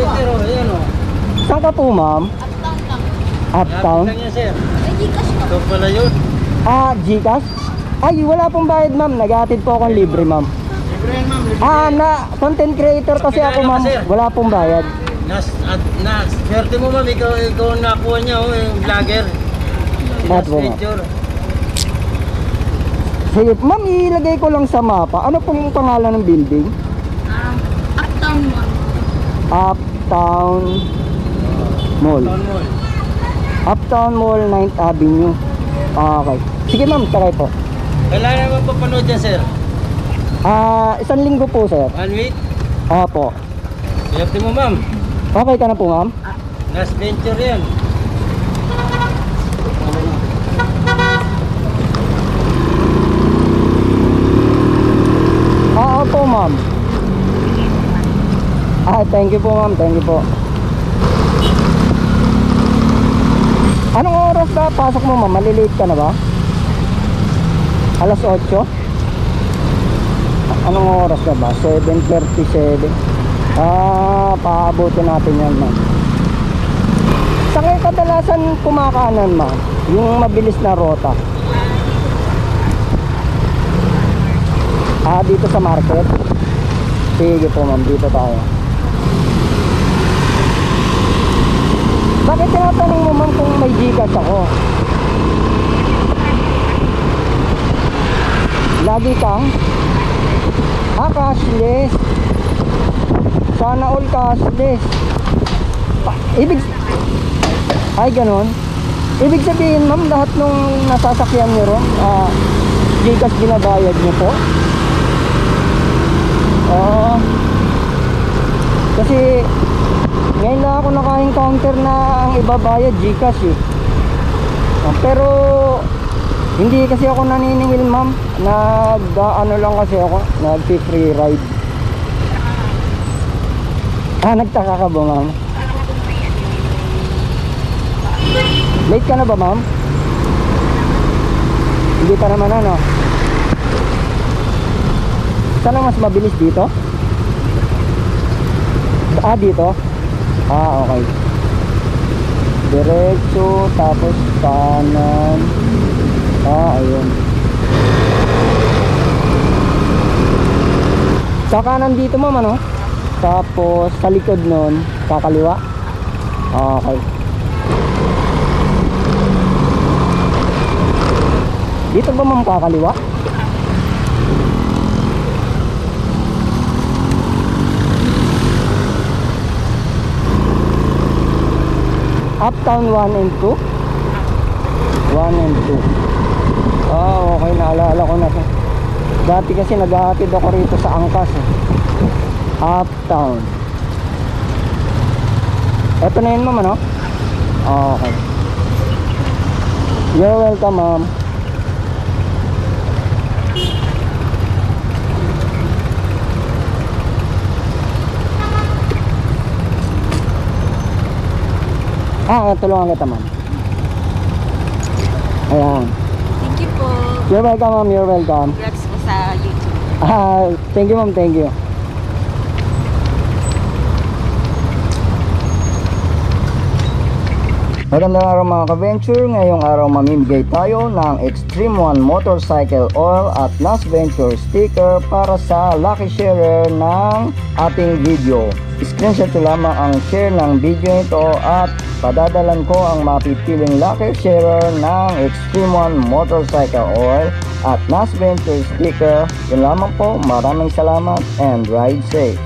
Pero, ayan o. Saan ka po, ma'am? Uptown lang. Uptown? Lapit lang yan, sir. Ay, Gcash ka. Ito pala yun. Ah, Gcash? Ay, wala pong bayad, ma'am. Nag-aatid po akong libre, ma'am. Libre yan, ma'am. Libre. Na content creator kasi ako, ma'am. Wala pong bayad. Swerte mo, ma'am. Ikaw ang nakuha niya, oh, yung vlogger. At po, ma'am. Picture. Sige, ma'am, ilagay ko lang sa mapa. Ano pong pangalan ng building? Uptown Mall. Uptown Mall. Town Mall. Uptown Mall, 9th Avenue. Okay. Sige, ma'am, sakay po. Kailangan naman papanood yan, sir. Isang linggo po, sir. 1 week. Opo. Swerte mo, ma'am. Okay ka na po, ma'am? Last venture yan. Opo, ma'am. Thank you po, ma'am. Thank you po. Anong oras ka pasok mo, ma'am? Malilate ka na ba? Alas 8? Anong oras ka ba? 7:37. Paabutin natin yan, ma'am. Saan kayo kadalasan kumakanan, ma'am? Yung mabilis na rota. Dito sa market. Sige po, ma'am, dito tayo. Bakit tinatanong mo, ma'am, kung may Gcash ako? Lagi kang cashless. Sana all cashless. Ay, ganun. Ibig sabihin, ma'am, lahat nung nasasakyan nyo ron, Gcash ginabayad nyo po? Kasi ngayon na ako naka-encounter na ang ibabayad Gcash eh. Pero hindi kasi ako naniningil, ma'am. Ano lang kasi ako, nag-free ride. Nagtaka ka ba, ma'am? Late ka na ba, ma'am? Hindi pa naman, ano? Saan ang mas mabilis dito? Dito? Okay. Diretso, tapos kanan. Ayun. Sa kanan dito, ma'am, ano? Tapos sa likod nun, kakaliwa. Okay. Dito ba, ma'am, kakaliwa? Uptown 1 and 2? 1 and 2. Okay, naalala ko na. Dati kasi naghahatid ako rito sa Angkas eh. Uptown. Ito na yun, ma'am, ano? Okay. You're welcome, ma'am. Tulungan kita, ma'am. Ayan. Thank you po. You're welcome, ma'am. You're welcome. Congrats po sa YouTube. Thank you, ma'am. Thank you. Magandang araw, mga ka-venture. Ngayong araw mamimigay tayo ng Extreme One Motorcycle Oil at Nas Venture sticker para sa lucky sharer ng ating video. Screenshot lamang ang share ng video ito at padadalan ko ang mapipiling lucky sharer ng Extreme One Motorcycle Oil at Nas Venture sticker. Yun lamang po. Maraming salamat and ride safe.